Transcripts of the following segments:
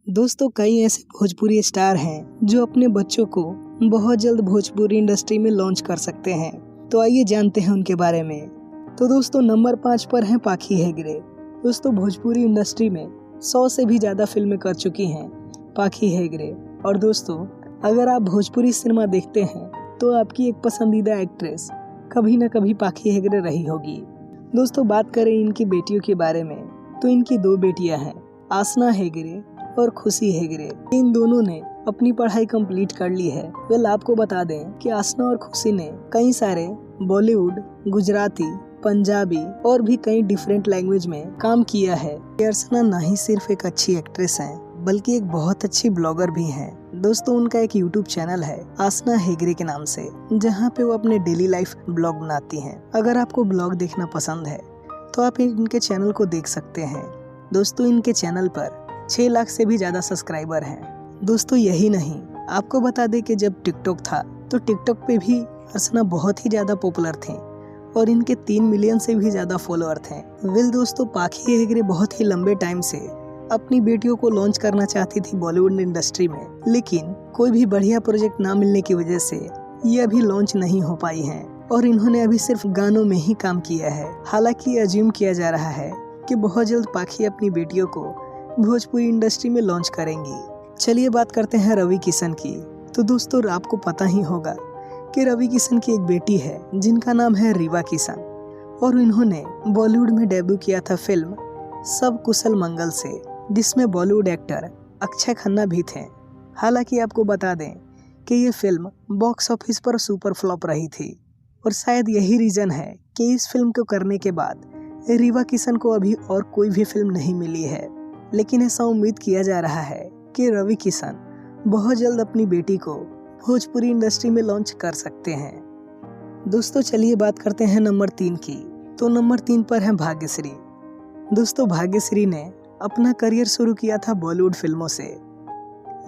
दोस्तों, कई ऐसे भोजपुरी स्टार हैं जो अपने बच्चों को बहुत जल्द भोजपुरी इंडस्ट्री में लॉन्च कर सकते हैं। तो आइए जानते हैं उनके बारे में। तो दोस्तों, नंबर 5 पर हैं पाखी हेगड़े। दोस्तों, भोजपुरी इंडस्ट्री में 100 से भी ज़्यादा फिल्में कर चुकी हैं पाखी हेगड़े। और दोस्तों, अगर आप भोजपुरी सिनेमा देखते हैं तो आपकी एक पसंदीदा एक्ट्रेस कभी न कभी पाखी हेगड़े रही होगी। दोस्तों, बात करें इनकी बेटियों के बारे में तो इनकी 2 बेटियां हैं, आसना हेगड़े और खुशी हेगड़े। इन दोनों ने अपनी पढ़ाई कंप्लीट कर ली है। वेल, आपको बता दें कि आसना और खुशी ने कई सारे बॉलीवुड, गुजराती, पंजाबी और भी कई डिफरेंट लैंग्वेज में काम किया है। आसना ना ही सिर्फ एक अच्छी एक्ट्रेस हैं बल्कि एक बहुत अच्छी ब्लॉगर भी हैं। दोस्तों, उनका एक यूट्यूब चैनल है आसना हेगड़े के नाम से, जहां पे वो अपने डेली लाइफ ब्लॉग बनाती हैं। अगर आपको ब्लॉग देखना पसंद है तो आप इनके चैनल को देख सकते हैं। दोस्तों, इनके चैनल पर 6 लाख से भी ज्यादा सब्सक्राइबर हैं। दोस्तों, यही नहीं, आपको बता दें कि जब टिकटॉक था तो टिकटॉक पे भी आसना बहुत ही ज्यादा पॉपुलर थे और इनके 3 मिलियन से भी ज्यादा फॉलोअर थे। वेल दोस्तों, पाखी हेगड़े बहुत ही लंबे टाइम से अपनी बेटियों को लॉन्च करना चाहती थी बॉलीवुड इंडस्ट्री में, लेकिन कोई भी बढ़िया प्रोजेक्ट ना मिलने की वजह से ये अभी लॉन्च नहीं हो पाई हैं और इन्होंने अभी सिर्फ गानों में ही काम किया है। हालांकि अज्यूम किया जा रहा है कि बहुत जल्द पाखी अपनी बेटियों को भोजपुरी इंडस्ट्री में लॉन्च करेंगी। चलिए बात करते हैं रवि किशन की। तो दोस्तों, आपको पता ही होगा कि रवि किशन की एक बेटी है जिनका नाम है रीवा किशन और इन्होंने बॉलीवुड में डेब्यू किया था फिल्म सब कुशल मंगल से, जिसमें बॉलीवुड एक्टर अक्षय खन्ना भी थे। हालांकि आपको बता दें कि ये फिल्म बॉक्स ऑफिस पर सुपर फ्लॉप रही थी और शायद यही रीजन है कि इस फिल्म को करने के बाद रीवा किशन को अभी और कोई भी फिल्म नहीं मिली है। लेकिन ऐसा उम्मीद किया जा रहा है कि रवि किशन बहुत जल्द अपनी बेटी को भोजपुरी इंडस्ट्री में लॉन्च कर सकते हैं। दोस्तों, चलिए बात करते हैं नंबर 3 की। तो नंबर 3 पर है भाग्यश्री। दोस्तों, भाग्यश्री ने अपना करियर शुरू किया था बॉलीवुड फिल्मों से,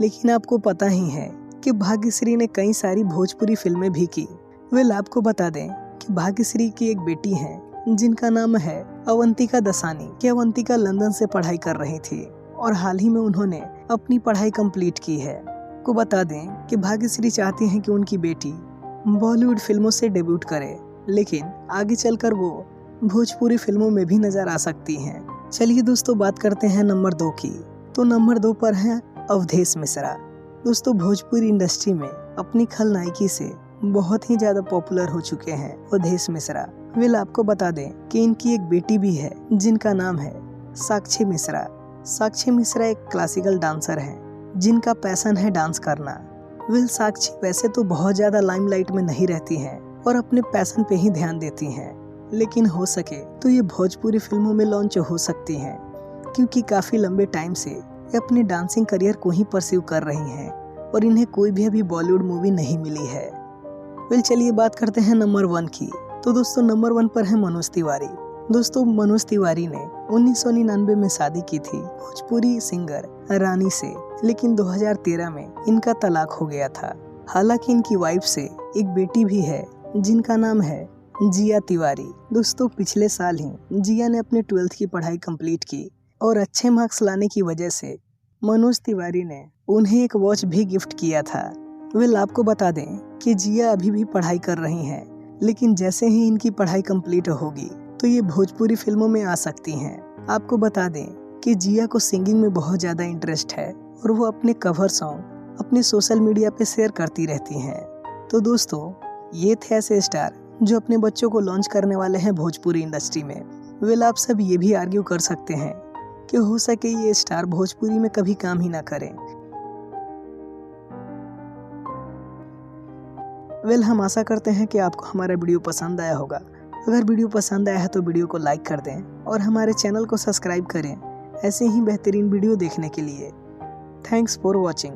लेकिन आपको पता ही है कि भाग्यश्री ने कई सारी भोजपुरी फिल्में भी की। वेल, आपको बता दें कि भाग्यश्री की एक बेटी है जिनका नाम है अवंतिका दसानी। कि अवंतिका लंदन से पढ़ाई कर रही थी और हाल ही में उन्होंने अपनी पढ़ाई कंप्लीट की है। को बता दें कि भाग्यश्री चाहती हैं कि उनकी बेटी बॉलीवुड फिल्मों से डेब्यूट करे, लेकिन आगे चलकर वो भोजपुरी फिल्मों में भी नजर आ सकती हैं। चलिए दोस्तों, बात करते हैं नंबर 2 की। तो नंबर 2 पर है अवधेश मिश्रा। दोस्तों, भोजपुरी इंडस्ट्री में अपनी खलनायकी से बहुत ही ज्यादा पॉपुलर हो चुके हैं अवधेश मिश्रा। वेल, आपको बता दें कि इनकी एक बेटी भी है जिनका नाम है साक्षी मिश्रा। साक्षी मिश्रा एक क्लासिकल डांसर हैं जिनका पैशन है डांस करना। वेल, साक्षी वैसे तो बहुत ज्यादा लाइमलाइट में नहीं रहती हैं और अपने पैशन पे ही ध्यान देती हैं, लेकिन हो सके तो ये भोजपुरी फिल्मों में लॉन्च हो सकती हैं, क्योंकि काफी लंबे टाइम से ये अपने डांसिंग करियर को ही परस्यू कर रही हैं और इन्हें कोई भी अभी बॉलीवुड मूवी नहीं मिली है। वेल, चलिए बात करते हैं नंबर 1 की। तो दोस्तों, नंबर 1 पर है मनोज तिवारी। दोस्तों, मनोज तिवारी ने 1999 में शादी की थी भोजपुरी सिंगर रानी से, लेकिन 2013 में इनका तलाक हो गया था। हालांकि इनकी वाइफ से एक बेटी भी है जिनका नाम है जिया तिवारी। दोस्तों, पिछले साल ही जिया ने अपने 12th की पढ़ाई कंप्लीट की और अच्छे मार्क्स लाने की वजह से मनोज तिवारी ने उन्हें एक वॉच भी गिफ्ट किया था। वेल, आपको बता दें कि जिया अभी भी पढ़ाई कर रही हैं, लेकिन जैसे ही इनकी पढ़ाई कंप्लीट होगी तो ये भोजपुरी फिल्मों में आ सकती हैं। आपको बता दें कि जिया को सिंगिंग में बहुत ज़्यादा इंटरेस्ट है और वो अपने कवर सॉन्ग अपने सोशल मीडिया पे शेयर करती रहती हैं। तो दोस्तों, ये थे ऐसे स्टार जो अपने बच्चों को लॉन्च करने वाले हैं भोजपुरी इंडस्ट्री में। वेल, आप सब ये भी आर्ग्यू कर सकते हैं कि हो सके ये स्टार भोजपुरी में कभी काम ही ना करें। वेल, हम आशा करते हैं कि आपको हमारा वीडियो पसंद आया होगा। अगर वीडियो पसंद आया है तो वीडियो को लाइक कर दें और हमारे चैनल को सब्सक्राइब करें ऐसे ही बेहतरीन वीडियो देखने के लिए। Thanks for watching.